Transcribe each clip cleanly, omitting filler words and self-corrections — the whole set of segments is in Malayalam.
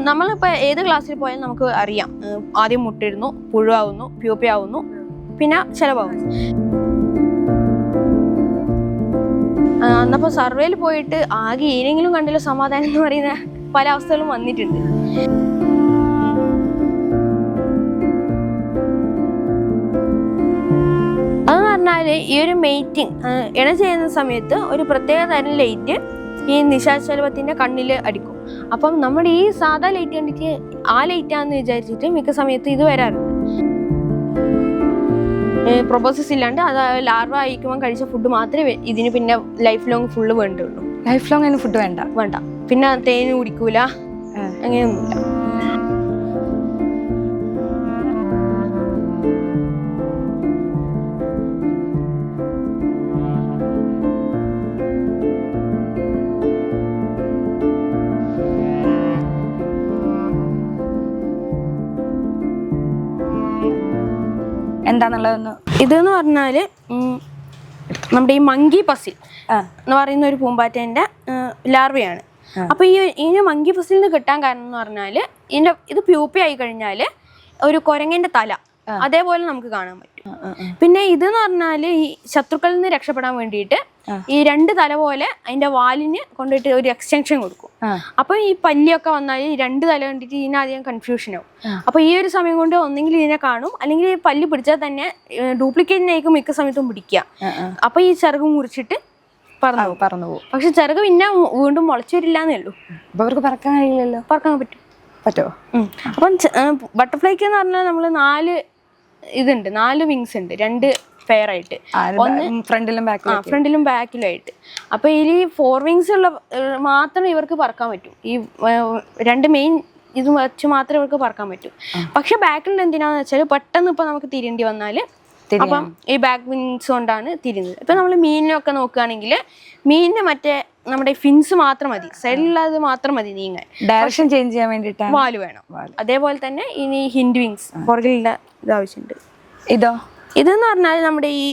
നമ്മളിപ്പോൾ ഏത് ക്ലാസ്സിൽ പോയാലും നമുക്ക് അറിയാം, ആദ്യം മുട്ടിടുന്നു, പുഴുവാകുന്നു, പ്യൂപ്പ ആവുന്നു, പിന്നെ ചിലവാകുന്നു. അന്നപ്പോൾ സർവേയിൽ പോയിട്ട് ആകെ ഏതെങ്കിലും കണ്ടില്ല സമാധാനം എന്ന് പറയുന്ന പല അവസ്ഥകളും വന്നിട്ടുണ്ട്. അതെന്ന് പറഞ്ഞാൽ ഈ ഒരു മെയ്റ്റിങ് ഇണ ചെയ്യുന്ന സമയത്ത് ഒരു പ്രത്യേക തരം ലൈറ്റ് ഈ നിശാശലഭത്തിന്റെ കണ്ണിൽ അടിക്കും. അപ്പം നമ്മുടെ ഈ സാധാ ലൈറ്റ് കണ്ടിട്ട് ആ ലൈറ്റാന്ന് വിചാരിച്ചിട്ട് മിക്ക സമയത്ത് ഇത് വരാറുണ്ട്. പ്രൊബോസിസ് ഇല്ലാണ്ട് അത് ലാർവ അയക്കുമ്പോൾ കഴിച്ച ഫുഡ് മാത്രമേ ഇതിന് പിന്നെ ലൈഫ് ലോങ് ഫുള്ള് വേണ്ടുള്ളൂ. ലൈഫ് ലോങ് അതിന് ഫുഡ് വേണ്ട. പിന്നെ തേന് കുടിക്കൂല, അങ്ങനെയൊന്നുമില്ല. എന്താന്നുള്ളതൊന്ന് ഇതെന്ന് പറഞ്ഞാല് നമ്മുടെ ഈ മങ്കി പസിൽ എന്ന് പറയുന്ന ഒരു പൂമ്പാറ്റേന്റെ ലാർവയാണ്. അപ്പൊ ഇതിന് മങ്കി പസിൽ നിന്ന് കിട്ടാൻ കാരണം എന്ന് പറഞ്ഞാല് ഇത് പ്യൂപ്പ ആയി കഴിഞ്ഞാല് ഒരു കുരങ്ങന്റെ തല അതേപോലെ നമുക്ക് കാണാൻ പറ്റും. പിന്നെ ഇതെന്ന് പറഞ്ഞാല് ഈ ശത്രുക്കളിൽ നിന്ന് രക്ഷപ്പെടാൻ വേണ്ടിയിട്ട് ഈ രണ്ട് തല പോലെ അതിന്റെ വാലിന് കൊണ്ടിട്ട് ഒരു എക്സ്റ്റൻഷൻ കൊടുക്കും. അപ്പൊ ഈ പല്ലിയൊക്കെ വന്നാൽ ഈ രണ്ട് തല കണ്ടിട്ട് ഇതിനധികം കൺഫ്യൂഷൻ ആവും. അപ്പൊ ഈ ഒരു സമയം കൊണ്ട് ഒന്നെങ്കിൽ ഇതിനെ കാണും, അല്ലെങ്കിൽ ഈ പല്ല് പിടിച്ചാൽ തന്നെ ഡ്യൂപ്ലിക്കേറ്റിനായിരിക്കും മിക്ക സമയത്തും പിടിക്കുക. അപ്പൊ ഈ ചിറക് മുറിച്ചിട്ട് പറന്നു പോകും. പക്ഷെ ചിറക് പിന്നെ വീണ്ടും മുളച്ചു വരില്ലാന്നേ ഉള്ളൂ. അപ്പൊ അവർക്ക് പറക്കാൻ കഴിയില്ലല്ലോ. പറക്കാൻ പറ്റുമോ? അപ്പം ബട്ടർഫ്ലൈക്ക് എന്ന് പറഞ്ഞാൽ നമ്മള് 4 വിങ്സ് ഉണ്ട്, 2 പെയർ ആയിട്ട്, ഒന്ന് ഫ്രണ്ടിലും ബാക്കിലുമായിട്ട്. അപ്പൊ ഇതിൽ 4 വിങ്സ് ഉള്ള മാത്രമേ ഇവർക്ക് പറക്കാൻ പറ്റൂ. ഈ 2 മെയിൻ ഇത് വെച്ച് മാത്രമേ ഇവർക്ക് പറക്കാൻ പറ്റൂ. പക്ഷെ ബാക്കിൽ എന്തിനാന്ന് വെച്ചാൽ പെട്ടെന്ന് ഇപ്പൊ നമുക്ക് തിരിയേണ്ടി വന്നാല് അപ്പം ഈ ബാക്ക് വിങ്സ് കൊണ്ടാണ് തിരിയുന്നത്. ഇപ്പൊ നമ്മൾ മീനിനൊക്കെ നോക്കുകയാണെങ്കിൽ മീനിന് മറ്റേ നമ്മുടെ ഫിൻസ് മാത്രം മതി, സൈഡിലുള്ളത് മാത്രം മതി നീങ്ങാൻ. ഡയറക്ഷൻ ചേഞ്ച് ചെയ്യാൻ വേണ്ടിയിട്ട് വാല് വേണം. അതേപോലെ തന്നെ ഇനി ഹിൻഡ് വിങ്സ് പുറകിലുള്ള ഇത് ആവശ്യമുണ്ട്. ഇതെന്ന് പറഞ്ഞാൽ നമ്മുടെ ഈ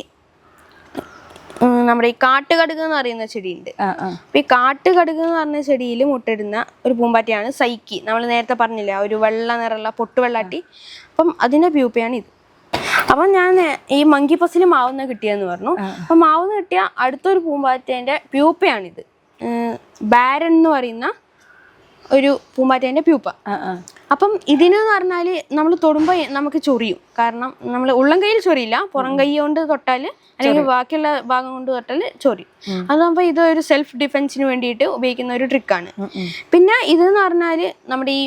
കാട്ടുകടുക് എന്ന് പറയുന്ന ചെടിയുണ്ട്. അപ്പൊ ഈ കാട്ടുകടുക് എന്ന് പറഞ്ഞ ചെടിയിൽ മുട്ടിടുന്ന ഒരു പൂമ്പാറ്റയാണ് സൈക്കി. നമ്മൾ നേരത്തെ പറഞ്ഞില്ല, ഒരു വെള്ള നിറമുള്ള പൊട്ടുവെള്ളാട്ടി. അപ്പം അതിന്റെ പ്യൂപ്പയാണ് ഇത്. അപ്പം ഞാൻ ഈ മങ്കി പസിൽ മാവുന്ന കിട്ടിയെന്ന് പറഞ്ഞു. അപ്പം മാവുന്ന കിട്ടിയ അടുത്തൊരു പൂമ്പാറ്റേന്റെ പ്യൂപ്പയാണിത്. ബാരൻ എന്ന് പറയുന്ന ഒരു പൂമ്പാറ്റേന്റെ പ്യൂപ്പ. അപ്പം ഇതിനെന്ന് പറഞ്ഞാല് നമ്മൾ തൊടുമ്പോൾ നമുക്ക് ചൊറിയും. കാരണം നമ്മൾ ഉള്ളം കൈയിൽ ചൊറിയില്ല, പുറം കൈ കൊണ്ട് തൊട്ടാൽ അല്ലെങ്കിൽ ബാക്കിയുള്ള ഭാഗം കൊണ്ട് തൊട്ടാൽ ചൊറിയും. അതാകുമ്പോൾ ഇത് ഒരു സെൽഫ് ഡിഫെൻസിന് വേണ്ടിയിട്ട് ഉപയോഗിക്കുന്ന ഒരു ട്രിക്കാണ്. പിന്നെ ഇതെന്ന് പറഞ്ഞാല് നമ്മുടെ ഈ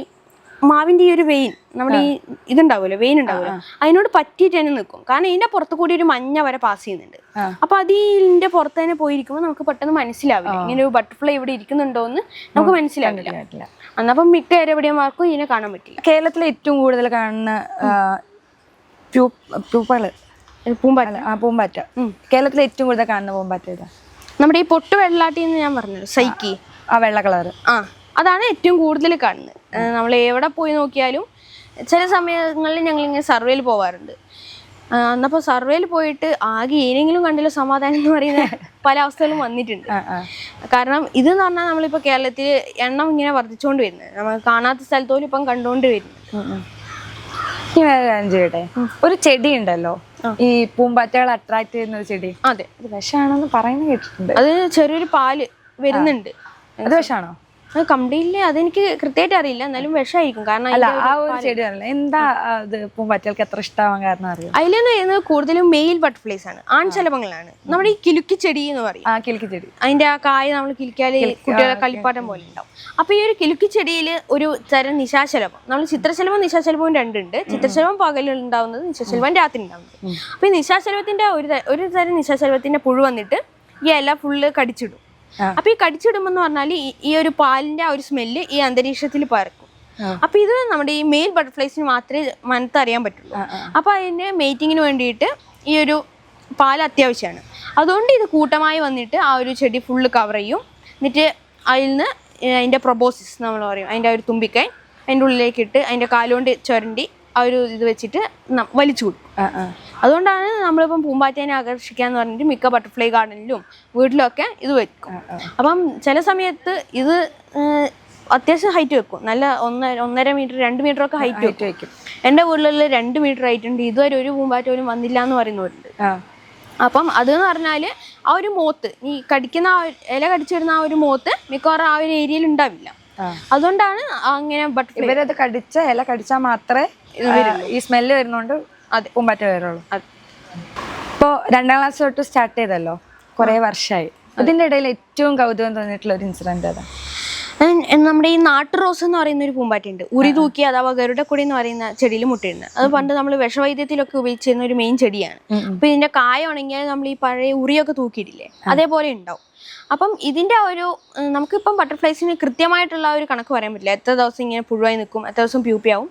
മാവിന്റെ ഈ ഒരു വെയിൻ, നമ്മുടെ ഈ ഇതുണ്ടാവുമല്ലോ, വെയിൻ ഉണ്ടാവുമല്ലോ, അതിനോട് പറ്റിയിട്ട് തന്നെ നിൽക്കും. കാരണം ഇതിന്റെ പുറത്ത് കൂടി ഒരു മഞ്ഞ വരെ പാസ് ചെയ്യുന്നുണ്ട്. അപ്പൊ അതിന്റെ പുറത്ത് തന്നെ പോയിരിക്കുമ്പോൾ നമുക്ക് പെട്ടെന്ന് മനസ്സിലാവില്ല ഇങ്ങനെ ഒരു ബട്ടർഫ്ലൈ ഇവിടെ ഇരിക്കുന്നുണ്ടോ എന്ന് നമുക്ക് മനസ്സിലാവില്ല. അന്നപ്പം മിക്ക എരപിടിയന്മാർക്കും ഇതിനെ കാണാൻ പറ്റില്ല. കേരളത്തിലെ ഏറ്റവും കൂടുതൽ കാണുന്ന പൂമ്പാറ്റ കേരളത്തിലെ ഏറ്റവും കൂടുതൽ കാണുന്ന പൂമ്പാറ്റ ഏതാ? നമ്മുടെ ഈ പൊട്ട് വെള്ളാട്ടി എന്ന് ഞാൻ പറഞ്ഞല്ലോ, സൈക്കി, വെള്ള കളർ, അതാണ് ഏറ്റവും കൂടുതൽ കാണുന്നത്. നമ്മൾ എവിടെ പോയി നോക്കിയാലും ചില സമയങ്ങളിൽ ഞങ്ങളിങ്ങനെ സർവേയിൽ പോകാറുണ്ട്. അന്നപ്പോൾ സർവേയിൽ പോയിട്ട് ആകെ ഏതെങ്കിലും കണ്ടില്ല സമാധാനം എന്ന് പറയുന്ന പല അവസ്ഥകളും വന്നിട്ടുണ്ട്. കാരണം ഇതെന്ന് പറഞ്ഞാൽ നമ്മളിപ്പോൾ കേരളത്തിൽ എണ്ണം ഇങ്ങനെ വർദ്ധിച്ചുകൊണ്ട് വരുന്നത്, നമ്മൾ കാണാത്ത സ്ഥലത്തോലും ഇപ്പം കണ്ടുകൊണ്ട് വരുന്നത്. ഒരു ചെടി ഉണ്ടല്ലോ, ഈ പൂമ്പാറ്റകൾ അട്രാക്ട് ചെയ്യുന്ന ഒരു ചെടി, അതെ, വിഷാണെന്ന് പറയുന്നത് കേട്ടിട്ടുണ്ട്. അത് ചെറിയൊരു പാല് വരുന്നുണ്ട്. അത് വിഷാണോ? അത് കംപ്ലീറ്റ്ലി അതെനിക്ക് കൃത്യമായിട്ട് അറിയില്ല, എന്നാലും വിഷമായിരിക്കും. കാരണം എന്താ പൂമ്പാറ്റകൾക്ക് എത്ര ഇഷ്ടമാവാൻ കാരണം അറിയാം? അതിലെന്ന് പറയുന്നത് കൂടുതലും മെയിൽ ബട്ടർഫ്ലൈസ് ആണ്, ആൺശലഭങ്ങളാണ്. നമ്മുടെ ഈ കിലുക്കി ചെടി എന്ന് പറയും. കിലുക്കി ചെടി, അതിന്റെ ആ കായ നമ്മൾ കിലിക്കാല് കുട്ടികളെ കളിപ്പാട്ടം പോലെ ഉണ്ടാവും. അപ്പൊ ഈ ഒരു കിലുക്കി ചെടിയിൽ ഒരു തരം നിശാശലഭം, നമ്മൾ ചിത്രശലഭം നിശാശലഭവും 2 ഉണ്ട്. ചിത്രശലഭം പകലിൽ ഉണ്ടാവുന്നത്, നിശാശലഭം രാത്രി ഉണ്ടാവുന്നത്. അപ്പൊ ഈ നിശാശലഭത്തിന്റെ ഒരു തരം നിശാശലഭത്തിന്റെ പുഴു വന്നിട്ട് ഈ ഇല ഫുള്ള് കടിച്ചിടും. അപ്പൊ ഈ കടിച്ചിടുമ്പോ പറഞ്ഞാൽ ഈ ഒരു പാലിന്റെ ആ ഒരു സ്മെല്ല് ഈ അന്തരീക്ഷത്തിൽ പരക്കും. അപ്പൊ ഇത് നമ്മുടെ ഈ മെയിൽ ബട്ടർഫ്ലൈസിന് മാത്രമേ മനത്തറിയാൻ പറ്റുള്ളൂ. അപ്പൊ അതിന്റെ മേറ്റിങ്ങിന് വേണ്ടിയിട്ട് ഈ ഒരു പാൽ അത്യാവശ്യമാണ്. അതുകൊണ്ട് ഇത് കൂട്ടമായി വന്നിട്ട് ആ ഒരു ചെടി ഫുള്ള് കവർ ചെയ്യും. എന്നിട്ട് അതിൽ നിന്ന് അതിന്റെ പ്രൊബോസിസ് നമ്മൾ പറയും, അതിന്റെ ഒരു തുമ്പിക്കായി അതിൻ്റെ ഉള്ളിലേക്ക് ഇട്ട് അതിന്റെ കാലുകൊണ്ട് ചുരണ്ടി ആ ഒരു ഇത് വെച്ചിട്ട് വലിച്ചു കൊടുക്കും. അതുകൊണ്ടാണ് നമ്മളിപ്പം പൂമ്പാറ്റേനെ ആകർഷിക്കാന്ന് പറഞ്ഞിട്ട് മിക്ക ബട്ടർഫ്ലൈ ഗാർഡനിലും വീട്ടിലൊക്കെ ഇത് വെക്കും. അപ്പം ചില സമയത്ത് ഇത് അത്യാവശ്യം ഹൈറ്റ് വെക്കും. നല്ല 1.5 മീറ്റർ 2 മീറ്റർ ഒക്കെ ഹൈറ്റ് വെക്കും. എൻ്റെ വീട്ടിലുള്ള 2 മീറ്റർ ഹൈറ്റ് ഉണ്ട്. ഇതുവരെ ഒരു പൂമ്പാറ്റ പോലും വന്നില്ല എന്ന് പറയുന്നവരുണ്ട്. അപ്പം അതെന്ന് പറഞ്ഞാല് ആ ഒരു മോത്ത്, ഈ കടിക്കുന്ന ഇല കടിച്ചിരുന്ന ആ ഒരു മോത്ത് മിക്കവാറും ആ ഒരു ഏരിയയിൽ ഉണ്ടാവില്ല. അതുകൊണ്ടാണ് അങ്ങനെ ബട്ടർഫ്ലൈ. ഇവരത് കടിച്ച ഇല കടിച്ചാൽ മാത്രമേ ഈ സ്മെല്ല് വരുന്നോണ്ട് പൂമ്പാറ്റ വരുള്ളൂ. ഇപ്പോൾ 2ാം ക്ലാസ് തൊട്ട് സ്റ്റാർട്ട് ചെയ്തല്ലോ, കുറേ വർഷമായി. ഇതിന്റെ ഇടയിൽ ഏറ്റവും കൗതുകം തോന്നിയിട്ടുള്ള ഒരു ഇൻസിഡന്റ് അതാ. നമ്മുടെ ഈ നാട്ടു റോസ് എന്ന് പറയുന്ന ഒരു പൂമ്പാറ്റയുണ്ട്. ഉറി തൂക്കി അഥവാ ഗരുഡക്കൊടി എന്ന് പറയുന്ന ചെടിയിൽ മുട്ടയിടുന്നത്. അത് പണ്ട് നമ്മൾ വിഷവൈദ്യത്തിലൊക്കെ ഉപയോഗിച്ചിരുന്ന ഒരു മെയിൻ ചെടിയാണ്. അപ്പൊ ഇതിന്റെ കായ ഉണങ്ങിയാൽ നമ്മൾ ഈ പഴയ ഉറിയൊക്കെ തൂക്കിയിട്ടില്ലേ, അതേപോലെ ഉണ്ടാവും. അപ്പം ഇതിന്റെ ഒരു നമുക്കിപ്പം ബട്ടർഫ്ലൈസിന് കൃത്യമായിട്ടുള്ള ഒരു കണക്ക് പറയാൻ പറ്റില്ല. എത്ര ദിവസം ഇങ്ങനെ പുഴുവായി നിൽക്കും, എത്ര ദിവസം പ്യൂപ്പിയാവും.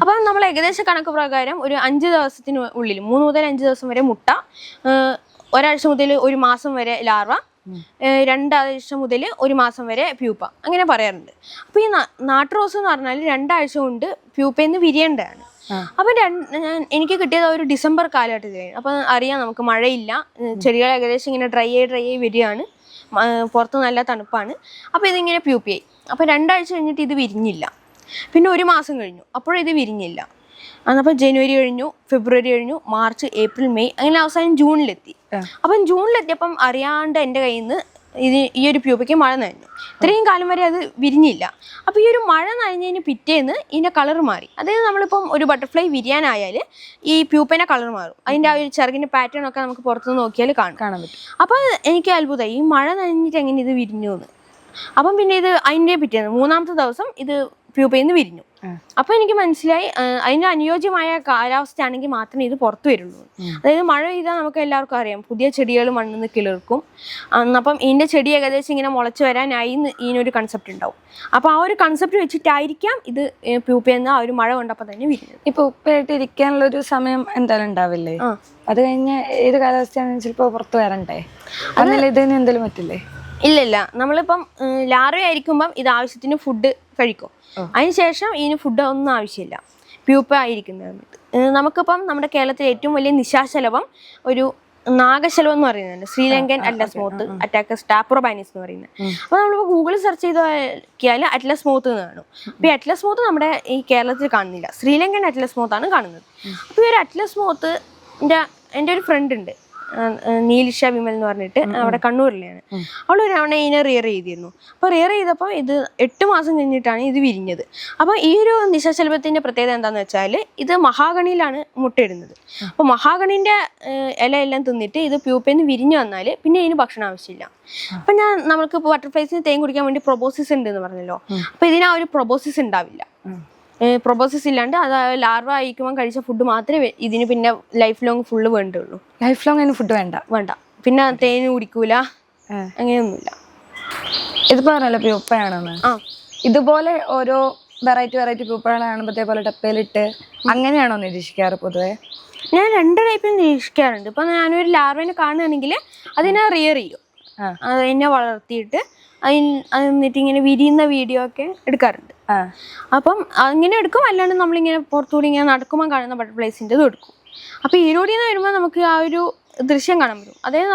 അപ്പം നമ്മൾ ഏകദേശ കണക്ക് പ്രകാരം ഒരു 5 ദിവസത്തിന് ഉള്ളിൽ 3 മുതൽ 5 ദിവസം വരെ മുട്ട, 1 ആഴ്ച മുതൽ 1 മാസം വരെ ലാർവ, 2 ആഴ്ച മുതൽ 1 മാസം വരെ പ്യൂപ്പ, അങ്ങനെ പറയാറുണ്ട്. അപ്പോൾ ഈ നാട്ടു റോസ് എന്ന് പറഞ്ഞാൽ 2 ആഴ്ച കൊണ്ട് പ്യൂപ്പയെന്ന് വിരിയേണ്ടതാണ്. അപ്പം എനിക്ക് കിട്ടിയത് ഒരു ഡിസംബർ കാലഘട്ടത്തിലാണ്. അപ്പം അറിയാം നമുക്ക് മഴയില്ല, ചെടികൾ ഏകദേശം ഇങ്ങനെ ഡ്രൈ ആയി വരികയാണ്, പുറത്ത് നല്ല തണുപ്പാണ്. അപ്പോൾ ഇതിങ്ങനെ പ്യൂപ്പിയായി. അപ്പോൾ 2 ആഴ്ച കഴിഞ്ഞിട്ട് ഇത് വിരിഞ്ഞില്ല. പിന്നെ 1 മാസം കഴിഞ്ഞു, അപ്പോഴും ഇത് വിരിഞ്ഞില്ല. അപ്പോൾ ജനുവരി കഴിഞ്ഞു, ഫെബ്രുവരി കഴിഞ്ഞു, മാർച്ച്, ഏപ്രിൽ, മെയ്, അങ്ങനെ അവസാനം ജൂണിലെത്തി. അപ്പം ജൂണിലെത്തിയപ്പം അറിയാണ്ട് എൻ്റെ കയ്യിൽ നിന്ന് ഈ ഒരു പ്യൂപ്പയ്ക്ക് മഴ നനഞ്ഞു. ഇത്രയും കാലം വരെ അത് വിരിഞ്ഞില്ല. അപ്പോൾ ഈ ഒരു മഴ നനഞ്ഞതിന് പിറ്റേന്ന് ഇതിൻ്റെ കളർ മാറി. അതായത് നമ്മളിപ്പം ഒരു ബട്ടർഫ്ലൈ വിരിയാനായാൽ ഈ പ്യൂപ്പേൻ്റെ കളർ മാറും. അതിൻ്റെ ആ ഒരു ചിറകിൻ്റെ പാറ്റേൺ ഒക്കെ നമുക്ക് പുറത്തുനിന്ന് നോക്കിയാൽ കാണാൻ പറ്റും. അപ്പോൾ എനിക്ക് അത്ഭുതമായി, ഈ മഴ നനഞ്ഞിട്ട് എങ്ങനെ ഇത് വിരിഞ്ഞു എന്ന്. അപ്പം പിന്നെ ഇത് അതിൻ്റെ പിറ്റേന്ന് 3ാമത്തെ ദിവസം ഇത് പ്യൂപ്പയിൽ നിന്ന് വിരിഞ്ഞു. അപ്പോൾ എനിക്ക് മനസ്സിലായി അതിന് അനുയോജ്യമായ കാലാവസ്ഥ ആണെങ്കിൽ മാത്രമേ ഇത് പുറത്തു വരുള്ളൂ. അതായത് മഴ പെയ്താൽ നമുക്ക് എല്ലാവർക്കും അറിയാം പുതിയ ചെടികൾ മണ്ണിൽ നിന്ന് കിളിർക്കും. അപ്പം ഇതിൻ്റെ ചെടി ഏകദേശം ഇങ്ങനെ മുളച്ച് വരാനായി ഇതിനൊരു കൺസെപ്റ്റ് ഉണ്ടാവും. അപ്പോൾ ആ ഒരു കൺസെപ്റ്റ് വെച്ചിട്ടായിരിക്കാം ഇത് പ്യൂപ്പയെന്ന് ആ ഒരു മഴ കൊണ്ടപ്പോൾ തന്നെ വിരിഞ്ഞത്. ഇപ്പോൾ ഉപ്പായിട്ട് ഇരിക്കാനുള്ളൊരു സമയം എന്തായാലും ഉണ്ടാവില്ലേ? അത് കഴിഞ്ഞ് ഏത് കാലാവസ്ഥയാണെന്ന് ചിലപ്പോൾ പുറത്ത് വരണ്ടേ? അതല്ല ഇതിന് എന്തെങ്കിലും പറ്റില്ലേ? ഇല്ല, നമ്മളിപ്പം ലാർവ ആയിരിക്കുമ്പം ഇത് ആവശ്യത്തിന് ഫുഡ് കഴിക്കും. അതിനുശേഷം ഇതിന് ഫുഡ് ഒന്നും ആവശ്യമില്ല പ്യൂപ്പ ആയിരിക്കുന്ന സമയത്ത്. നമുക്കിപ്പം നമ്മുടെ കേരളത്തിലെ ഏറ്റവും വലിയ നിശാശലഭം ഒരു നാഗശലഭം എന്ന് പറയുന്നുണ്ട്, ശ്രീലങ്കൻ അറ്റ്ലസ് മോത്ത് അറ്റാക്കസ് ടാപ്രോബാനിസ് എന്ന് പറയുന്നത്. അപ്പോൾ നമ്മളിപ്പോൾ ഗൂഗിളിൽ സെർച്ച് ചെയ്ത് നോക്കിയാൽ അറ്റ്ലസ് മോത്ത് എന്ന് കാണും. അപ്പോൾ ഈ അറ്റ്ലസ് മോത്ത് നമ്മുടെ ഈ കേരളത്തിൽ കാണുന്നില്ല, ശ്രീലങ്കൻ അറ്റ്ലസ് മോത്താണ് കാണുന്നത്. അപ്പോൾ ഈ ഒരു അറ്റ്ലസ് മോത്ത് എൻ്റെ ഒരു ഫ്രണ്ട് ഉണ്ട്, നീലിഷ വിമൽ എന്ന് പറഞ്ഞിട്ട്, അവിടെ കണ്ണൂരിലാണ്. അവൾ ഒരു തവണ ഇതിനെ റിയർ ചെയ്തിരുന്നു. അപ്പോൾ റിയർ ചെയ്തപ്പോൾ ഇത് 8 മാസം കഴിഞ്ഞിട്ടാണ് ഇത് വിരിഞ്ഞത്. അപ്പോൾ ഈ ഒരു നിശാശലഭത്തിൻ്റെ പ്രത്യേകത എന്താണെന്ന് വെച്ചാൽ ഇത് മഹാഗണിയിലാണ് മുട്ടയിടുന്നത്. അപ്പോൾ മഹാഗണീൻ്റെ ഇലയെല്ലാം തിന്നിട്ട് ഇത് പ്യൂപ്പയിൽ നിന്ന് വിരിഞ്ഞു വന്നാൽ പിന്നെ ഇതിന് ഭക്ഷണം ആവശ്യമില്ല. അപ്പം നമ്മൾക്ക് ഇപ്പോൾ ബട്ടർഫ്ലൈസിന് തേൻ കുടിക്കാൻ വേണ്ടി പ്രൊബോസിസ് ഉണ്ട് എന്ന് പറഞ്ഞല്ലോ. അപ്പോൾ ഇതിന് ആ ഒരു പ്രൊബോസിസ് ഉണ്ടാവില്ല. പ്രൊബോസിസ് ഇല്ലാണ്ട് അതായത് ലാർവ അയക്കുമ്പോൾ കഴിച്ച ഫുഡ് മാത്രമേ ഇതിന് പിന്നെ ലൈഫ് ലോങ് ഫുള്ള് വേണ്ടുള്ളൂ. ലൈഫ് ലോങ് അതിന് ഫുഡ് വേണ്ട. പിന്നെ തേന് കുടിക്കൂല, അങ്ങനെയൊന്നുമില്ല. ഇതിപ്പോ പറഞ്ഞല്ലോ പ്യൂപ്പയാണെന്ന്. ഇതുപോലെ ഓരോ വെറൈറ്റി പ്യൂപ്പകളെ കാണുമ്പോൾ ഇതേപോലെ ഡപ്പയിലിട്ട് അങ്ങനെയാണോ നിരീക്ഷിക്കാറ് പൊതുവെ? ഞാൻ 2 ടൈപ്പിൽ നിരീക്ഷിക്കാറുണ്ട്. ഇപ്പം ഞാനൊരു ലാർവേനെ കാണുകയാണെങ്കിൽ അതിനെ റിയർ ചെയ്യും, അതിനെ വളർത്തിയിട്ട് എന്നിട്ട് ഇങ്ങനെ വിരിയുന്ന വീഡിയോ ഒക്കെ എടുക്കാറുണ്ട്. അപ്പം അങ്ങനെ എടുക്കും. അല്ലാണ്ട് നമ്മളിങ്ങനെ പുറത്തുകൂടി ഇങ്ങനെ നടക്കുമ്പോൾ കാണുന്ന ബട്ടർഫ്ലൈസിൻ്റെതും എടുക്കും. അപ്പോൾ ഈരോടിൽ നിന്ന് വരുമ്പോൾ നമുക്ക് ആ ഒരു ദൃശ്യം കാണാൻ പറ്റും. അതായത്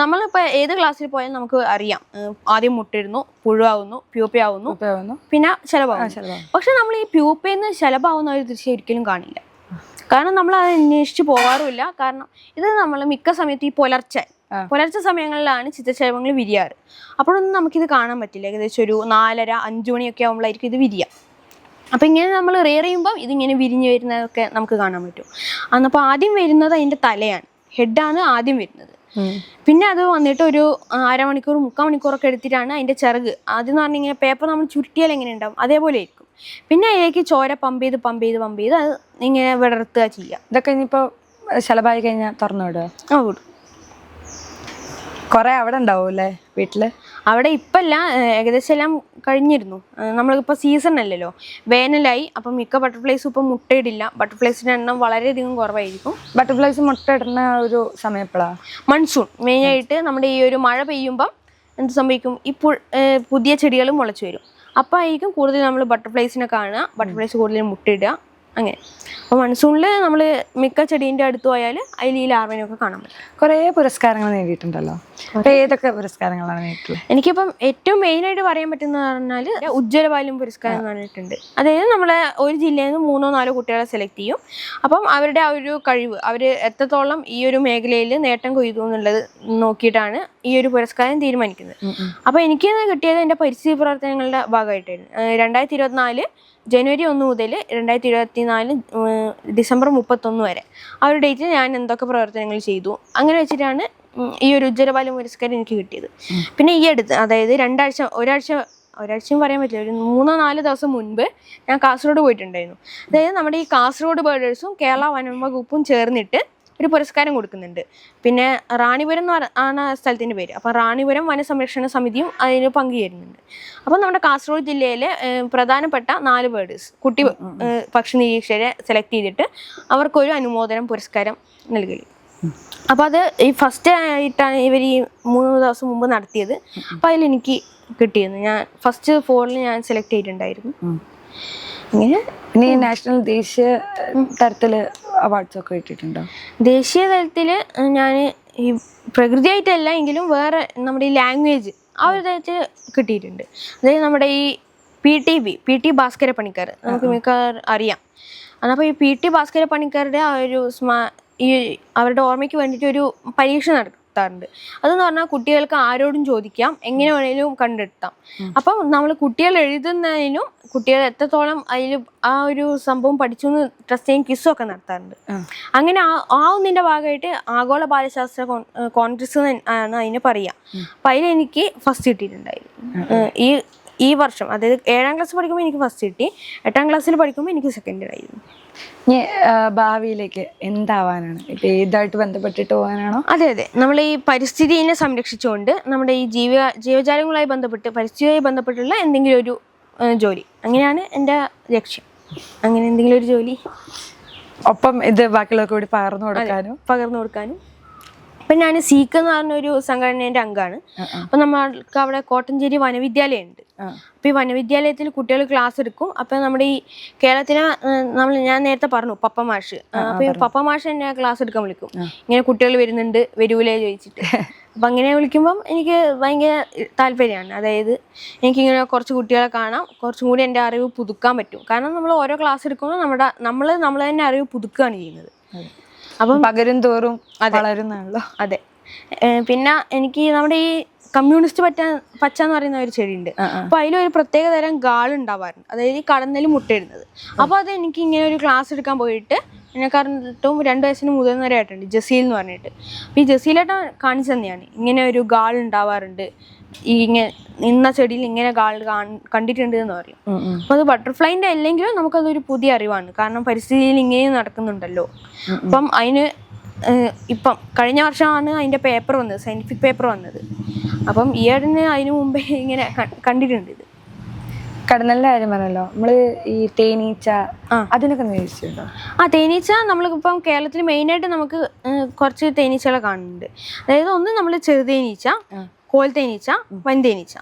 നമ്മളിപ്പോൾ ഏത് ക്ലാസ്സിൽ പോയാലും നമുക്ക് അറിയാം ആദ്യം മുട്ടിടുന്നു, പുഴുവാകുന്നു, പ്യൂപ്പയാവുന്നു, പിന്നെ ശലഭമാകുന്നു. പക്ഷെ നമ്മൾ ഈ പ്യൂപ്പയിൽ നിന്ന് ശലഭമാവുന്ന ഒരു ദൃശ്യം ഒരിക്കലും കാണില്ല. കാരണം നമ്മൾ അത് അന്വേഷിച്ച് പോകാറുമില്ല. കാരണം ഇത് നമ്മൾ മിക്ക സമയത്ത് ഈ പുലർച്ചെ സമയങ്ങളിലാണ് ചിത്രശലഭങ്ങൾ വിരിയാറ്. അപ്പോഴൊന്നും നമുക്കിത് കാണാൻ പറ്റില്ല. ഏകദേശം ഒരു 4:30-5 മണിയൊക്കെ ആകുമ്പോഴായിരിക്കും ഇത് വിരിയുക. അപ്പോൾ ഇങ്ങനെ നമ്മൾ റിയർ ചെയ്യുമ്പം ഇതിങ്ങനെ വിരിഞ്ഞ് വരുന്നതൊക്കെ നമുക്ക് കാണാൻ പറ്റും. അന്നപ്പോൾ ആദ്യം വരുന്നത് അതിൻ്റെ തലയാണ്, ഹെഡാണ് ആദ്യം വരുന്നത്. പിന്നെ അത് വന്നിട്ട് ഒരു 1/2 മണിക്കൂർ 3/4 മണിക്കൂറൊക്കെ എടുത്തിട്ടാണ് അതിൻ്റെ ചിറക്. ആദ്യം എന്ന് പറഞ്ഞാൽ ഇങ്ങനെ പേപ്പർ നമ്മൾ ചുരുട്ടിയാൽ എങ്ങനെ ഉണ്ടാവും അതേപോലെ ആയിരിക്കും. പിന്നെ അതിലേക്ക് ചോര പമ്പ് ചെയ്ത് അത് ഇങ്ങനെ വിടർത്തുക ചെയ്യുക. ഇതൊക്കെ ഇനിയിപ്പോൾ ശലഭമായി കഴിഞ്ഞാൽ തുറന്നു വിടുക? വിടും. കുറേ അവിടെ ഉണ്ടാവും അല്ലേ വീട്ടിൽ? അവിടെ ഇപ്പല്ല, ഏകദേശം എല്ലാം കഴിഞ്ഞിരുന്നു. നമ്മളിപ്പോൾ സീസൺ അല്ലല്ലോ, വേനലായി. അപ്പം മിക്ക ബട്ടർഫ്ലൈസും ഇപ്പം മുട്ടയിടില്ല. ബട്ടർഫ്ലൈസിൻ്റെ എണ്ണം വളരെയധികം കുറവായിരിക്കും. ബട്ടർഫ്ലൈസ് മുട്ടയിടുന്ന ഒരു സമയം എപ്പോഴാണ്? മൺസൂൺ. മെയിനായിട്ട് നമ്മുടെ ഈ ഒരു മഴ പെയ്യുമ്പം എന്ത് സംഭവിക്കും, ഇപ്പോൾ പുതിയ ചെടികൾ മുളച്ചു വരും. അപ്പോൾ ആയിരിക്കും കൂടുതൽ നമ്മൾ ബട്ടർഫ്ലൈസിനെ കാണുക, ബട്ടർഫ്ലൈസ് കൂടുതൽ മുട്ടയിടുക. അങ്ങനെ. അപ്പോൾ മൺസൂണിൽ നമ്മൾ മിക്ക ചെടീൻ്റെ അടുത്ത് പോയാൽ അതിൽ ഈ ലാർവേനൊക്കെ കാണാൻ പറ്റും. കുറേ പുരസ്കാരങ്ങൾ നേടിയിട്ടുണ്ടല്ലോ. അപ്പോൾ ഏതൊക്കെ പുരസ്കാരങ്ങളാണ് നേടിയിട്ടുള്ളത്? എനിക്കിപ്പം ഏറ്റവും മെയിനായിട്ട് പറയാൻ പറ്റുന്നത് പറഞ്ഞാൽ ഉജ്ജ്വല ബാല്യം പുരസ്കാരം എന്ന് പറഞ്ഞിട്ടുണ്ട്. അതായത് നമ്മളെ ഒരു ജില്ലയിൽ നിന്ന് 3-4 കുട്ടികളെ സെലക്ട് ചെയ്യും. അപ്പം അവരുടെ ആ ഒരു കഴിവ്, അവർ എത്രത്തോളം ഈ ഒരു മേഖലയിൽ നേട്ടം കൊയ്തു എന്നുള്ളത് നോക്കിയിട്ടാണ് ഈ ഒരു പുരസ്കാരം തീരുമാനിക്കുന്നത്. അപ്പോൾ എനിക്ക് കിട്ടിയത് എൻ്റെ പരിസ്ഥിതി പ്രവർത്തനങ്ങളുടെ ഭാഗമായിട്ടായിരുന്നു. 2024 ജനുവരി 1 മുതൽ 2024 ഡിസംബർ 31 വരെ ആ ഒരു ഡേറ്റിൽ ഞാൻ എന്തൊക്കെ പ്രവർത്തനങ്ങൾ ചെയ്തു, അങ്ങനെ വെച്ചിട്ടാണ് ഈ ഒരു ഉജ്ജ്വല ബാല്യം പുരസ്കാരം എനിക്ക് കിട്ടിയത്. പിന്നെ ഈ അടുത്ത്, അതായത് ഒരാഴ്ചയും പറയാൻ പറ്റില്ല, ഒരു 3-4 ദിവസം മുൻപ് ഞാൻ കാസർഗോഡ് പോയിട്ടുണ്ടായിരുന്നു. അതായത് നമ്മുടെ ഈ കാസർഗോഡ് ബേർഡേഴ്സും കേരള വനം വകുപ്പും ചേർന്നിട്ട് ഒരു പുരസ്കാരം കൊടുക്കുന്നുണ്ട്. പിന്നെ റാണിപുരം എന്ന് ആണ് സ്ഥലത്തിൻ്റെ പേര്. അപ്പോൾ റാണിപുരം വനസംരക്ഷണ സമിതിയും അതിന് പങ്കുചേരുന്നുണ്ട്. അപ്പം നമ്മുടെ കാസർഗോഡ് ജില്ലയിലെ പ്രധാനപ്പെട്ട 4 ബേർഡേഴ്സ് കുട്ടി പക്ഷി നിരീക്ഷകരെ സെലക്ട് ചെയ്തിട്ട് അവർക്കൊരു അനുമോദനം പുരസ്കാരം നൽകി. അപ്പോൾ അത് ഈ ഫസ്റ്റ് ആയിട്ടാണ് ഇവർ ഈ 3 ദിവസം മുമ്പ് നടത്തിയത്. അപ്പോൾ അതിലെനിക്ക് കിട്ടിയിരുന്നു. ഞാൻ ഫസ്റ്റ് 4ൽ ഞാൻ സെലക്ട് ചെയ്തിട്ടുണ്ടായിരുന്നു. അങ്ങനെ ഇനി നാഷണൽ ദേശീയ തരത്തിൽ അവാർഡ്സ് ഒക്കെ കിട്ടിയിട്ടുണ്ടോ? ദേശീയ തലത്തിൽ ഞാൻ ഈ പ്രകൃതിയായിട്ടല്ല എങ്കിലും വേറെ നമ്മുടെ ഈ ലാംഗ്വേജ് ആ ഒരു തരത്തിൽ കിട്ടിയിട്ടുണ്ട്. അതായത് നമ്മുടെ ഈ പി ടി ഭാസ്കര പണിക്കർ നമുക്ക് മിക്ക അറിയാം. അപ്പോൾ ഈ പി ടി ഭാസ്കര പണിക്കരുടെ ആ ഒരു ഈ അവരുടെ ഓർമ്മയ്ക്ക് വേണ്ടിയിട്ട് ഒരു പരീക്ഷ നടത്താറുണ്ട്. അതെന്ന് പറഞ്ഞാൽ കുട്ടികൾക്ക് ആരോടും ചോദിക്കാം, എങ്ങനെ വേണേലും കണ്ടെത്താം. അപ്പം നമ്മൾ കുട്ടികൾ എഴുതുന്നതിനും കുട്ടികൾ എത്രത്തോളം അതിൽ ആ ഒരു സംഭവം പഠിച്ചു എന്ന് ടെസ്റ്റ് ചെയ്യും, ക്വിസും നടത്താറുണ്ട്. അങ്ങനെ ആ ഒന്നിൻ്റെ ഭാഗമായിട്ട് ആഗോള ബാലശാസ്ത്ര കോൺഗ്രസ് ആണ് അതിനെ പറയുക. അപ്പം അതിലെനിക്ക് ഫസ്റ്റ് കിട്ടിയിട്ടുണ്ടായിരുന്നു. ഈ വർഷം, അതായത് 7ാം ക്ലാസ് പഠിക്കുമ്പോൾ എനിക്ക് ഫസ്റ്റ് കിട്ടി, 8ാം ക്ലാസ്സിൽ പഠിക്കുമ്പോൾ എനിക്ക് സെക്കൻഡ് ആയിരുന്നു. ഇനി ഭാവിയിലേക്ക് എന്താവാനാണ്? ഇപ്പം ഏതായിട്ട് ബന്ധപ്പെട്ടിട്ട് പോകാനാണോ? അതെ, നമ്മൾ ഈ പരിസ്ഥിതിയെ സംരക്ഷിച്ചുകൊണ്ട് നമ്മുടെ ഈ ജീവജാലങ്ങളുമായി ബന്ധപ്പെട്ട് പരിസ്ഥിതിയുമായി ബന്ധപ്പെട്ടുള്ള എന്തെങ്കിലും ഒരു ജോലി, അങ്ങനെയാണ് എൻ്റെ ലക്ഷ്യം. അങ്ങനെ എന്തെങ്കിലും ഒരു ജോലി, ഒപ്പം ഇത് ബാക്കിയുള്ളവർക്ക് കൂടി പകർന്നു കൊടുക്കാനും. അപ്പം ഞാൻ സീക്ക് എന്ന് പറഞ്ഞൊരു സംഘടനേൻ്റെ അംഗമാണ്. അപ്പം നമ്മൾക്ക് അവിടെ കോട്ടഞ്ചേരി വനവിദ്യാലയം ഉണ്ട്. അപ്പോൾ ഈ വനവിദ്യാലയത്തിൽ കുട്ടികൾ ക്ലാസ് എടുക്കും. അപ്പം നമ്മുടെ ഈ കേരളത്തിന് ഞാൻ നേരത്തെ പറഞ്ഞു പപ്പ മാഷ്, അപ്പോൾ ഈ പപ്പ മാഷ് എന്നെ ക്ലാസ് എടുക്കാൻ വിളിക്കും. ഇങ്ങനെ കുട്ടികൾ വരുന്നുണ്ട്, വരൂലേ ചോദിച്ചിട്ട്. അപ്പം അങ്ങനെ വിളിക്കുമ്പം എനിക്ക് ഭയങ്കര താല്പര്യമാണ്. അതായത് എനിക്കിങ്ങനെ കുറച്ച് കുട്ടികളെ കാണാം, കുറച്ചും കൂടി എൻ്റെ അറിവ് പുതുക്കാൻ പറ്റും. കാരണം നമ്മൾ ഓരോ ക്ലാസ് എടുക്കുമ്പോൾ നമ്മൾ തന്നെ അറിവ് പുതുക്കുകയാണ് ചെയ്യുന്നത്. അപ്പം പകരും തോറും വളരുന്നതാണല്ലോ. അതെ. പിന്നെ എനിക്ക് നമ്മുടെ ഈ കമ്മ്യൂണിസ്റ്റ് പച്ച എന്ന് പറയുന്ന ഒരു ചെടിയുണ്ട്. അപ്പോൾ അതിലൊരു പ്രത്യേക തരം ഉണ്ടാവാറുണ്ട്, അതായത് ഈ കടന്നൽ മുട്ടയിടുന്നത്. അപ്പോൾ അത് എനിക്ക് ഇങ്ങനെ ഒരു ക്ലാസ് എടുക്കാൻ പോയിട്ട് എന്നെക്കാട്ടും 2 വയസ്സിന് മുതിർന്നവരായിട്ടുണ്ട്, ജസീൽ എന്ന് പറഞ്ഞിട്ട്. അപ്പോൾ ഈ ജസീലേട്ടൻ കാണിച്ചു തന്നെയാണ് ഇങ്ങനെ ഒരു ഉണ്ടാവാറുണ്ട്, ഇന്ന ചെടിയിൽ ഇങ്ങനെ കണ്ടിട്ടുണ്ട് എന്ന് പറയും. അപ്പോൾ അത് ബട്ടർഫ്ലൈൻ്റെ അല്ലെങ്കിലും നമുക്കതൊരു പുതിയ അറിവാണ്. കാരണം പരിസ്ഥിതിയിൽ ഇങ്ങനെയും നടക്കുന്നുണ്ടല്ലോ. അപ്പം ഇപ്പം കഴിഞ്ഞ വർഷമാണ് അതിൻ്റെ പേപ്പർ വന്നത്, സയൻറ്റിഫിക് പേപ്പർ വന്നത്. അപ്പം ഈയിടെ അതിന് മുമ്പേ ഇങ്ങനെ കണ്ടിട്ടുണ്ട് ഇത്. കടന്നലിൻ്റെ കാര്യം പറഞ്ഞല്ലോ, നമ്മൾ ഈ തേനീച്ച അതിനൊക്കെ നിരീക്ഷിച്ചിട്ടുണ്ടോ? തേനീച്ച നമ്മളിപ്പം കേരളത്തിൽ മെയിനായിട്ട് നമുക്ക് കുറച്ച് തേനീച്ചകളെ കാണുന്നുണ്ട്. അതായത് ഒന്ന് നമ്മൾ ചെറുതേനീച്ച, കോൽ തേനീച്ച, വൻതേനീച്ച.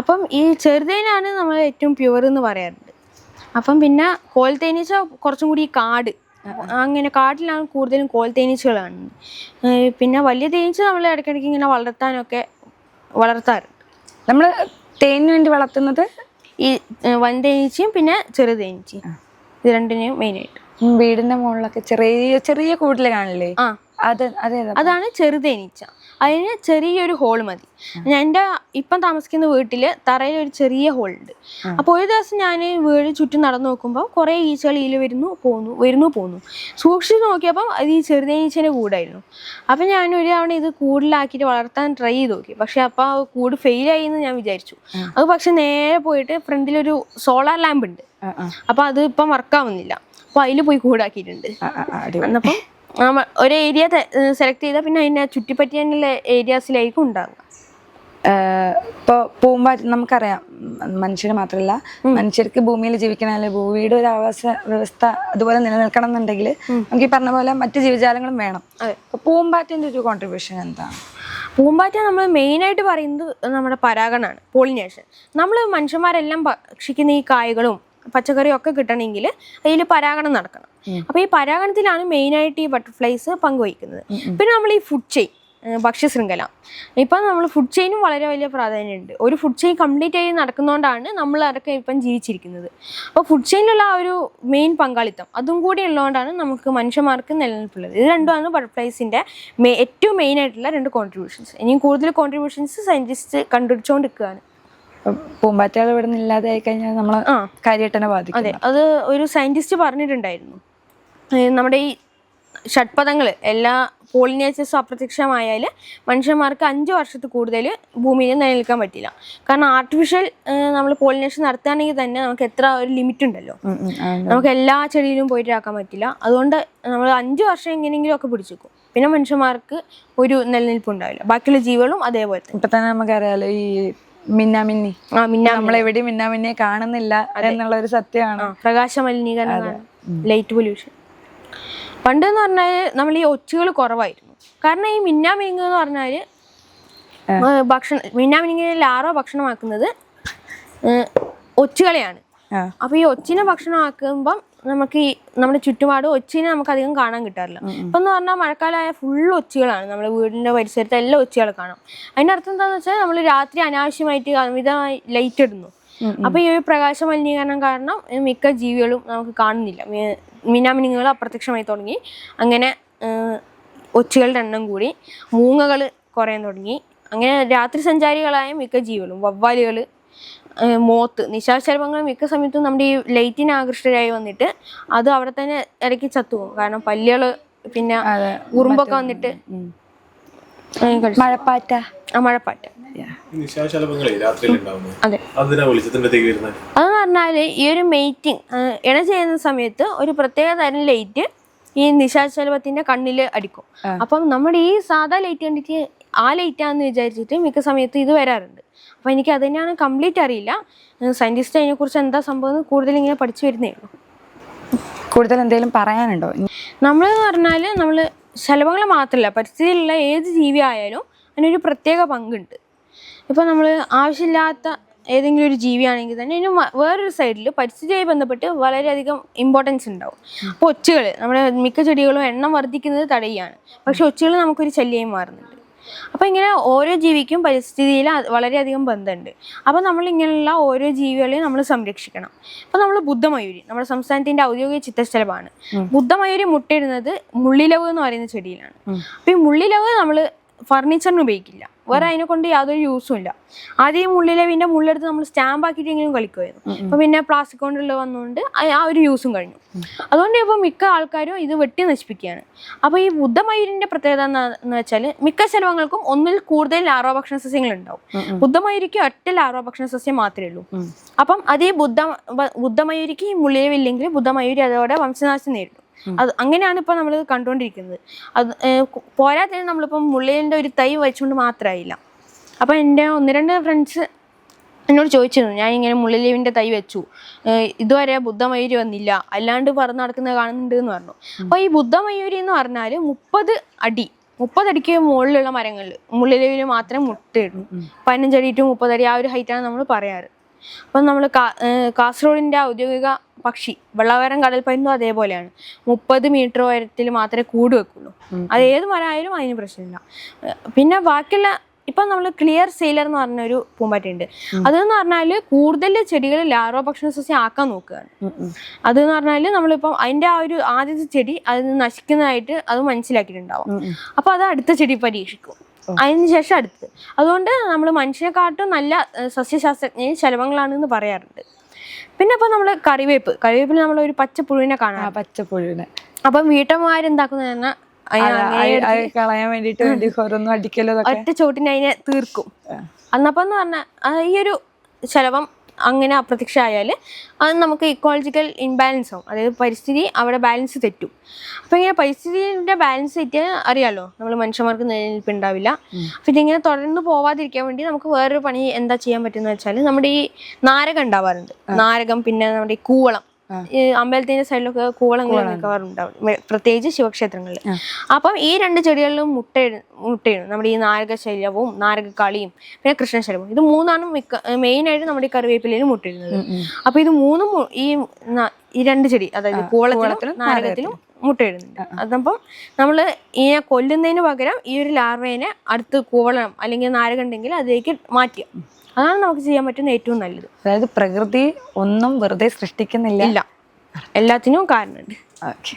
അപ്പം ഈ ചെറുതേനാണ് നമ്മൾ ഏറ്റവും പ്യുവർ എന്ന് പറയാറുണ്ട്. അപ്പം പിന്നെ കോൽ തേനീച്ച കുറച്ചും കൂടി കാട്, അങ്ങനെ കാട്ടിലാണ് കൂടുതലും കോൽ തേനീച്ചകൾ കാണുന്നത്. പിന്നെ വലിയ തേനീച്ച നമ്മൾ ഇടയ്ക്കിടയ്ക്ക് ഇങ്ങനെ വളർത്താറുണ്ട്. നമ്മൾ തേനിന് വേണ്ടി വളർത്തുന്നത് ഈ വൻതേനീച്ചയും പിന്നെ ചെറുതേനീച്ചയും, ഇത് രണ്ടിനെയും മെയിനായിട്ട്. വീടിന്റെ മുകളിലൊക്കെ ചെറിയ ചെറിയ കൂട്ടിൽ കാണില്ലേ, അതാണ് ചെറുതേനീച്ച. അതിന് ചെറിയൊരു ഹോൾ മതി. എൻ്റെ ഇപ്പം താമസിക്കുന്ന വീട്ടിൽ തറയിൽ ഒരു ചെറിയ ഹോൾ ഉണ്ട്. അപ്പോൾ ഒരു ദിവസം ഞാൻ വീട് ചുറ്റും നടന്നു നോക്കുമ്പോൾ കുറേ ഈച്ചകൾ ഇതിൽ വരുന്നു പോകുന്നു. സൂക്ഷിച്ച് നോക്കിയപ്പം അത് ഈ ചെറുതേനീച്ചേൻ്റെ കൂടായിരുന്നു. അപ്പം ഞാൻ ഒരു തവണ ഇത് കൂടിലാക്കിയിട്ട് വളർത്താൻ ട്രൈ ചെയ്ത് നോക്കി. പക്ഷെ അപ്പോൾ ആ കൂട് ഫെയിലായി എന്ന് ഞാൻ വിചാരിച്ചു. അത് പക്ഷെ നേരെ പോയിട്ട് ഫ്രണ്ടിലൊരു സോളാർ ലാമ്പ് ഉണ്ട്. അപ്പം അത് ഇപ്പം വർക്കാവുന്നില്ല. അപ്പോൾ അതിൽ പോയി കൂടാക്കിയിട്ടുണ്ട്. എന്നപ്പം ഒരു ഏരിയ സെലക്ട് ചെയ്താൽ പിന്നെ അതിനെ ചുറ്റിപ്പറ്റിയുള്ള ഏരിയാസിലായിരിക്കും ഉണ്ടാകുക. ഇപ്പോൾ പൂമ്പാറ്റ നമുക്കറിയാം, മനുഷ്യർ മാത്രമല്ല, മനുഷ്യർക്ക് ഭൂമിയിൽ ജീവിക്കണമെങ്കിൽ ഭൂമിയുടെ ഒരു ആവാസ വ്യവസ്ഥ അതുപോലെ നിലനിൽക്കണം എന്നുണ്ടെങ്കിൽ നമുക്ക് ഈ പറഞ്ഞ പോലെ മറ്റ് ജീവജാലങ്ങളും വേണം. അപ്പോൾ പൂമ്പാറ്റൻ്റെ ഒരു കോൺട്രിബ്യൂഷൻ എന്താണ്? പൂമ്പാറ്റ നമ്മൾ മെയിനായിട്ട് പറയുന്നത് നമ്മുടെ പരാഗണമാണ്, പോളിനേഷൻ. നമ്മൾ മനുഷ്യന്മാരെല്ലാം ഭക്ഷിക്കുന്ന ഈ കായകളും പച്ചക്കറിയും ഒക്കെ കിട്ടണമെങ്കിൽ അതിൽ പരാഗണം നടക്കണം. അപ്പോൾ ഈ പരാഗണത്തിലാണ് മെയിനായിട്ട് ഈ ബട്ടർഫ്ലൈസ് പങ്കുവഹിക്കുന്നത്. പിന്നെ നമ്മൾ ഈ ഫുഡ് ചെയിൻ, ഭക്ഷ്യശൃംഖല, ഇപ്പം നമ്മൾ ഫുഡ് ചെയിനും വളരെ വലിയ പ്രാധാന്യമുണ്ട്. ഒരു ഫുഡ് ചെയിൻ കംപ്ലീറ്റ് ആയി നടക്കുന്നതുകൊണ്ടാണ് നമ്മൾ അതൊക്കെ ഇപ്പം ജീവിച്ചിരിക്കുന്നത്. അപ്പോൾ ഫുഡ് ചെയിനിലുള്ള ആ ഒരു മെയിൻ പങ്കാളിത്തം അതും കൂടി ഉള്ളതുകൊണ്ടാണ് നമുക്ക് മനുഷ്യന്മാർക്ക് നിലനിൽപ്പുള്ളത്. ഇത് രണ്ടുമാണ് ബട്ടർഫ്ലൈസിൻ്റെ ഏറ്റവും മെയിൻ ആയിട്ടുള്ള 2 കോൺട്രിബ്യൂഷൻസ്. ഇനിയും കൂടുതൽ കോൺട്രിബ്യൂഷൻസ് സയൻറ്റിസ്റ്റ് കണ്ടുപിടിച്ചുകൊണ്ടിരിക്കുകയാണ്. പൂമ്പാറ്റകൾ ഇവിടെ നിന്ന് ഇല്ലാതെ ആയി കഴിഞ്ഞാൽ നമ്മൾ കാര്യമായിട്ടന്നെ ബാധിക്കും. അതെ, അത് ഒരു സയൻറ്റിസ്റ്റ് പറഞ്ഞിട്ടുണ്ടായിരുന്നു. നമ്മുടെ ഈ ഷഡ്പദങ്ങൾ എല്ലാ പോളിനേച്ചേഴ്സും അപ്രത്യക്ഷമായാൽ മനുഷ്യന്മാർക്ക് 5 വർഷത്തിൽ കൂടുതൽ ഭൂമിയിൽ നിലനിൽക്കാൻ പറ്റില്ല. കാരണം ആർട്ടിഫിഷ്യൽ നമ്മൾ പോളിനേഷൻ നടത്തുകയാണെങ്കിൽ തന്നെ നമുക്ക് എത്ര ഒരു ലിമിറ്റ് ഉണ്ടല്ലോ, നമുക്ക് എല്ലാ ചെടിയിലും പോയിട്ട് ആക്കാൻ പറ്റില്ല. അതുകൊണ്ട് നമ്മൾ 5 വർഷം എങ്ങനെയെങ്കിലും ഒക്കെ പിടിച്ചേക്കും. പിന്നെ മനുഷ്യന്മാർക്ക് ഒരു നിലനിൽപ്പ് ഉണ്ടാവില്ല. ബാക്കിയുള്ള ജീവികളും അതേപോലെ ഇപ്പൊ തന്നെ നമുക്കറിയാലോ ഈ മിന്നാമിന്നി, നമ്മളെവിടെയും മിന്നാമിന്നിയെ കാണുന്നില്ല എന്നുള്ള ഒരു സത്യമാണ്. പ്രകാശ മലിനീകരണം, ലൈറ്റ് പൊല്യൂഷൻ. പണ്ടെന്ന് പറഞ്ഞാൽ നമ്മൾ ഈ ഒച്ചുകൾ കുറവായിരുന്നു. കാരണം ഈ മിന്നാമിനുങ്ങ് എന്ന് പറഞ്ഞാൽ മിന്നാമിനുങ്ങിനെ ലാർവ ഭക്ഷണമാക്കുന്നത് ഒച്ചുകളെയാണ്. അപ്പോൾ ഈ ഒച്ചിനെ ഭക്ഷണമാക്കുമ്പം നമുക്ക് ഈ നമ്മുടെ ചുറ്റുപാട് ഒച്ചിനെ നമുക്ക് അധികം കാണാൻ കിട്ടാറില്ല. ഇപ്പം എന്ന് പറഞ്ഞാൽ മഴക്കാലമായ ഫുള്ള് ഒച്ചുകളാണ്. നമ്മുടെ വീടിൻ്റെ പരിസരത്ത് എല്ലാ ഒച്ചുകൾ കാണാം. അതിൻ്റെ അർത്ഥം എന്താണെന്ന് വെച്ചാൽ നമ്മൾ രാത്രി അനാവശ്യമായിട്ട് അമിതമായി ലൈറ്റ് ഇടുന്നു. അപ്പോൾ ഈ ഒരു പ്രകാശ മലിനീകരണം കാരണം മിക്ക ജീവികളും നമുക്ക് കാണുന്നില്ല. മിന്നാമിനുങ്ങുകൾ അപ്രത്യക്ഷമായി തുടങ്ങി. അങ്ങനെ ഒച്ചുകളുടെ എണ്ണം കൂടി, മൂങ്ങകൾ കുറയാൻ തുടങ്ങി. അങ്ങനെ രാത്രി സഞ്ചാരികളായ മിക്ക ജീവികളും, വവ്വാലുകൾ, മോത്ത്, നിശാശലഭങ്ങൾ മിക്ക സമയത്തും നമ്മുടെ ഈ ലൈറ്റിന് ആകൃഷ്ടരായി വന്നിട്ട് അത് അവിടെ തന്നെ ഇടയ്ക്ക് ചത്തുപോകും. കാരണം പല്ലികൾ പിന്നെ ഉറുമ്പൊക്കെ വന്നിട്ട്. മഴപ്പാറ്റ, മഴപ്പാറ്റ. അതെ, അതെന്ന് പറഞ്ഞാല് ഈ ഒരു മെയ്റ്റിങ് ഇണ ചെയ്യുന്ന സമയത്ത് ഒരു പ്രത്യേക തരം ലൈറ്റ് ഈ നിശാശലഭത്തിന്റെ കണ്ണിൽ അടിക്കും. അപ്പം നമ്മുടെ ഈ സാധാ ലൈറ്റ് കണ്ടിട്ട് ആ ലൈറ്റാന്ന് വിചാരിച്ചിട്ട് മിക്ക സമയത്ത് ഇത് വരാറുണ്ട്. അപ്പം എനിക്ക് അത് തന്നെയാണ് കംപ്ലീറ്റ് അറിയില്ല. സയൻറ്റിസ്റ്റ് അതിനെക്കുറിച്ച് എന്താ സംഭവം കൂടുതൽ ഇങ്ങനെ പഠിച്ചു വരുന്നേ ഉള്ളൂ. കൂടുതൽ എന്തെങ്കിലും പറയാനുണ്ടോ? നമ്മളെന്ന് പറഞ്ഞാൽ നമ്മൾ ശലഭങ്ങൾ മാത്രമല്ല, പരിസ്ഥിതിയിലുള്ള ഏത് ജീവി ആയാലും അതിനൊരു പ്രത്യേക പങ്കുണ്ട്. ഇപ്പോൾ നമ്മൾ ആവശ്യമില്ലാത്ത ഏതെങ്കിലും ഒരു ജീവിയാണെങ്കിൽ തന്നെ ഇതിന് വേറൊരു സൈഡിൽ പരിസ്ഥിതിയുമായി ബന്ധപ്പെട്ട് വളരെയധികം ഇമ്പോർട്ടൻസ് ഉണ്ടാവും. അപ്പോൾ ഒച്ചുകൾ, നമ്മുടെ മിക്ക ചെടികളും എണ്ണം വർദ്ധിക്കുന്നത് തടയുകയാണ്. പക്ഷെ ഒച്ചുകൾ നമുക്കൊരു ശല്യമായി മാറുന്നുണ്ട്. അപ്പോൾ ഇങ്ങനെ ഓരോ ജീവിക്കും പരിസ്ഥിതിയിൽ വളരെയധികം ബന്ധമുണ്ട്. അപ്പോൾ നമ്മളിങ്ങനെയുള്ള ഓരോ ജീവികളെയും നമ്മൾ സംരക്ഷിക്കണം. അപ്പോൾ നമ്മൾ ബുദ്ധമയൂരി, നമ്മുടെ സംസ്ഥാനത്തിൻ്റെ ഔദ്യോഗിക ചിത്രശലഭമാണ്. ബുദ്ധമയൂരി മുട്ടയിടുന്നത് മുള്ളിലവ് എന്ന് പറയുന്ന ചെടിയിലാണ്. അപ്പോൾ ഈ മുള്ളിലവ് നമ്മൾ ഫർണിച്ചറിന് ഉപയോഗിക്കില്ല, വേറെ അതിനെ കൊണ്ട് യാതൊരു യൂസും ഇല്ല. ആദ്യം ഈ മുള്ളിലവിൻ്റെ മുള്ളെടുത്ത് നമ്മൾ സ്റ്റാമ്പ് ആക്കിയിട്ടെങ്കിലും കളിക്കുമായിരുന്നു. അപ്പോൾ പിന്നെ പ്ലാസ്റ്റിക് കൊണ്ടുള്ള വന്നുകൊണ്ട് ആ ഒരു യൂസും കഴിഞ്ഞു. അതുകൊണ്ട് ഇപ്പോൾ മിക്ക ആൾക്കാരും ഇത് വെട്ടി നശിപ്പിക്കുകയാണ്. അപ്പോൾ ഈ ബുദ്ധമയൂരിൻ്റെ പ്രത്യേകത എന്ന് വെച്ചാൽ മിക്ക ശലഭങ്ങൾക്കും ഒന്നിൽ കൂടുതൽ ലാർവ ഭക്ഷണ സസ്യങ്ങൾ ഉണ്ടാവും. ബുദ്ധമയൂരിക്ക് ഒറ്റ ലാർവ ഭക്ഷണ സസ്യം മാത്രമേ ഉള്ളൂ. അപ്പം അതേ ബുദ്ധമയൂരിക്ക് ഈ മുള്ളിലവില്ലെങ്കിൽ ബുദ്ധമയൂരി അതോടെ വംശനാശം നേരിടും. അത് അങ്ങനെയാണ് ഇപ്പോൾ നമ്മൾ കണ്ടുകൊണ്ടിരിക്കുന്നത്. അത് പോരാത്തതിന് നമ്മളിപ്പം മുള്ളിലിൻ്റെ ഒരു തൈ വെച്ചുകൊണ്ട് മാത്രമായില്ല. അപ്പോൾ എൻ്റെ 1-2 ഫ്രണ്ട്സ് എന്നോട് ചോദിച്ചിരുന്നു, ഞാൻ ഇങ്ങനെ മുള്ളിലീവിൻ്റെ തൈ വെച്ചു, ഇതുവരെ ബുദ്ധമയൂരി വന്നില്ല, അല്ലാണ്ട് പറന്ന് നടക്കുന്നത് കാണുന്നുണ്ട് എന്ന് പറഞ്ഞു. അപ്പോൾ ഈ ബുദ്ധമയൂരി എന്ന് പറഞ്ഞാൽ 30 അടിക്ക് മുകളിലുള്ള മരങ്ങളിൽ മുള്ളിലീവിൽ മാത്രമേ മുട്ടയിടുന്നു. 15 അടി ടു 30 അടി ആ ഒരു ഹൈറ്റാണ് നമ്മൾ പറയാറ്. അപ്പം നമ്മൾ കാസർഗോഡിൻ്റെ ഔദ്യോഗിക പക്ഷി വെള്ളാവരം കടൽപ്പരുന്തും അതേപോലെയാണ്. 30 മീറ്റർ ഉയരത്തിൽ മാത്രമേ കൂട് വെക്കുള്ളൂ. അത് ഏത് മരമായാലും അതിന് പ്രശ്നമില്ല. പിന്നെ ബാക്കിയുള്ള ഇപ്പം നമ്മൾ ക്ലിയർ സെയിലർ എന്ന് പറഞ്ഞൊരു പൂമ്പാറ്റയുണ്ട്. അതെന്ന് പറഞ്ഞാൽ കൂടുതൽ ചെടികൾ ലാർവ ഭക്ഷണ സസ്യം ആക്കാൻ നോക്കുകയാണ്. അതെന്ന് പറഞ്ഞാൽ നമ്മളിപ്പം അതിൻ്റെ ആ ഒരു ആദ്യത്തെ ചെടി അത് നശിക്കുന്നതായിട്ട് അത് മനസ്സിലാക്കിയിട്ടുണ്ടാവും. അപ്പോൾ അത് അടുത്ത ചെടി പരീക്ഷിക്കും, അതിനുശേഷം അടുത്ത്. അതുകൊണ്ട് നമ്മൾ മനുഷ്യനെക്കാട്ടും നല്ല സസ്യശാസ്ത്രജ്ഞ ശലഭങ്ങളാണെന്ന് പറയാറുണ്ട്. പിന്നെ ഇപ്പോൾ നമ്മൾ കറിവേപ്പിൽ നമ്മൾ ഒരു പച്ചപ്പുഴുവിനെ കാണാം. പച്ചപ്പുഴുവിനെ അപ്പം വീട്ടമ്മമാരെന്താക്കുന്നത് പറഞ്ഞാൽ കളയാൻ വേണ്ടിട്ട് ഒറ്റ ചോട്ടിന് അതിനെ തീർക്കും. അന്നപ്പം എന്ന് പറഞ്ഞാൽ ഈ ഒരു ശലഭം അങ്ങനെ അപ്രത്യക്ഷമായാൽ അത് നമുക്ക് ഇക്കോളജിക്കൽ ഇംബാലൻസ് ആവും. അതായത് പരിസ്ഥിതി അവിടെ ബാലൻസ് തെറ്റും. അപ്പോൾ ഇങ്ങനെ പരിസ്ഥിതിയുടെ ബാലൻസ് തെറ്റിയാൽ അറിയാലോ നമ്മൾ മനുഷ്യന്മാർക്ക് നിലനിൽപ്പ് ഉണ്ടാവില്ല. പിന്നെ ഇങ്ങനെ തുടർന്ന് പോവാതിരിക്കാൻ വേണ്ടി നമുക്ക് വേറൊരു പണി എന്താ ചെയ്യാൻ പറ്റുമെന്ന് വെച്ചാൽ നമ്മുടെ ഈ നാരകം ഉണ്ടാവാറുണ്ട്. നാരകം, പിന്നെ നമ്മുടെ ഈ കൂവളം, ഈ അമ്പലത്തിന്റെ സൈഡിലൊക്കെ കൂവളങ്ങൾ മിക്കവാറുണ്ടാവും, പ്രത്യേകിച്ച് ശിവക്ഷേത്രങ്ങളിൽ. അപ്പം ഈ 2 ചെടികളിലും മുട്ടയിടും. നമ്മുടെ ഈ നാരകശൈലവും നാരകക്കാളിയും പിന്നെ കൃഷ്ണശലവും, ഇത് 3 മെയിനായിട്ട് നമ്മുടെ ഈ കറിവേപ്പിലയിൽ മുട്ടയിടുന്നത്. അപ്പൊ ഇത് 3 ഈ 2 ചെടി, അതായത് കൂവളത്തിലും നാരകത്തിലും മുട്ടയിടുന്നുണ്ട്. അതപ്പം നമ്മൾ ഇതിനെ കൊല്ലുന്നതിന് പകരം ഈ ഒരു ലാർവേനെ അടുത്ത് കൂവളം അല്ലെങ്കിൽ നാരകം ഉണ്ടെങ്കിൽ അതിലേക്ക് മാറ്റുക. അതാണ് നമുക്ക് ചെയ്യാൻ പറ്റുന്ന ഏറ്റവും നല്ലത്. അതായത് പ്രകൃതി ഒന്നും വെറുതെ സൃഷ്ടിക്കുന്നില്ല, എല്ലാത്തിനും കാരണമുണ്ട്. ഓക്കെ.